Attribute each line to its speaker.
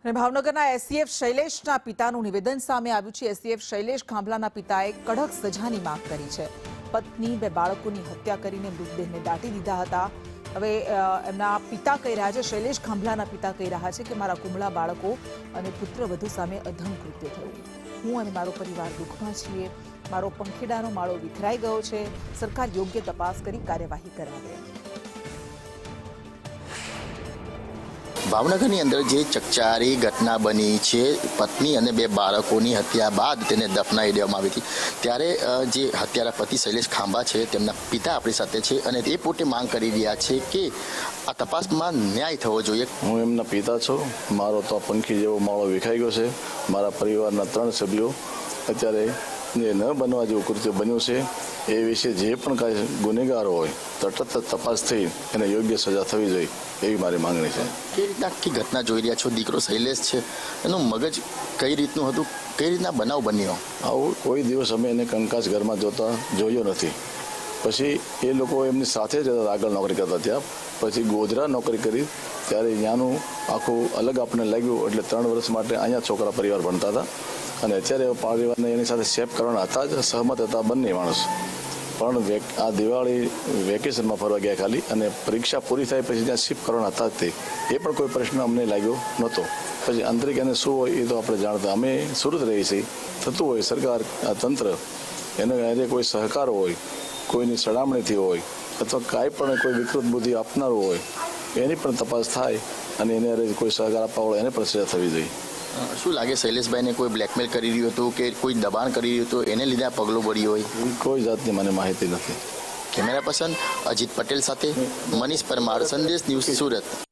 Speaker 1: અને ભાવનગરના એસસીએફ શૈલેષના પિતાનું નિવેદન સામે આવ્યું છે। એસસીએફ શૈલેષ ખાંભલાના પિતાએ કડક સજાની માંગ કરી છે। પત્ની બે બાળકોની હત્યા કરીને મૃતદેહને દાટી દીધા હતા। હવે એમના પિતા કહી રહ્યા છે, શૈલેષ ખાંભલાના પિતા કહી રહ્યા છે કે મારા કુમળા બાળકો અને પુત્રવધુ સામે અધમ કૃત્ય થયું। હું અને મારો પરિવાર દુઃખમાં છીએ। મારો પંખીડાનો માળો વિખરાઈ ગયો છે। સરકાર યોગ્ય તપાસ કરી કાર્યવાહી કરાવે।
Speaker 2: ભાવનગરની અંદર જે ચકચારી ઘટના બની છે, પત્ની અને બે બાળકોની હત્યા બાદ તેને દફનાવી દેવામાં આવી હતી, ત્યારે જે હત્યારા પતિ શૈલેષ ખાંભા છે, તેમના પિતા આપણી સાથે છે અને એ પોતે માંગ કરી રહ્યા છે કે આ તપાસમાં ન્યાય થવો જોઈએ।
Speaker 3: હું એમના પિતા છું। મારો તો પંખી જેવો માળો વિખાઈ ગયો છે। મારા પરિવારના 3 સભ્યો અત્યારે જે ન બનવા જેવું કૃત્ય બન્યું છે એ વિશે જે પણ કાંઈ ગુનેગારો હોય તટસ્થ તપાસ થઈ એને યોગ્ય સજા થવી જોઈએ એવી મારી માંગણી છે।
Speaker 2: કઈ રીતના આખી ઘટના જોઈ રહ્યા છો? દીકરો શૈલેષ છે, એનું મગજ કઈ રીતનું હતું, કઈ રીતના બનાવ બન્યો?
Speaker 3: આવું કોઈ દિવસ અમે એને કંકાસ ઘરમાં જોયો નથી। પછી એ લોકો એમની સાથે જ આગળ નોકરી કરતા થયા। પછી ગોધરા નોકરી કરી ત્યારે ત્યાંનું આખું અલગ આપણને લાગ્યું, એટલે 3 વર્ષ માટે અહીંયા છોકરા પરિવાર ભણતા હતા અને અત્યારે પરિવારને એની સાથે શેપ કરવાના હતા જ, સહમત હતા બંને માણસ। પણ આ દિવાળી વેકેશનમાં ફરવા ગયા ખાલી, અને પરીક્ષા પૂરી થાય પછી ત્યાં શિફ્ટ કરવાના હતા જ તે, એ પણ કોઈ પ્રશ્ન અમને લાગ્યો નહોતો। પછી આંતરિક એને શું હોય એ તો આપણે જાણતા, અમે સુરત રહી છીએ, થતું હોય સરકાર તંત્ર એને કોઈ સહકાર હોય, કોઈની સડામણીથી હોય અથવા કાંઈ પણ કોઈ વિકૃત બુદ્ધિ આપનારું હોય એની પણ તપાસ થાય અને એને કોઈ સહકાર આપવા હોય એને પણ સજા થવી જોઈએ।
Speaker 2: શું લાગે, શૈલેષભાઈને કોઈ બ્લેકમેલ કરી રહ્યું હતું કે કોઈ દબાણ કરી રહ્યું હતું, એને લીધે આ પગલું ભર્યું હોય?
Speaker 3: કોઈ જાતની મને માહિતી નથી।
Speaker 2: કેમેરા પર્સન અજીત પટેલ સાથે મનીષ પરમાર, સંદેશ ન્યૂઝ, સુરત।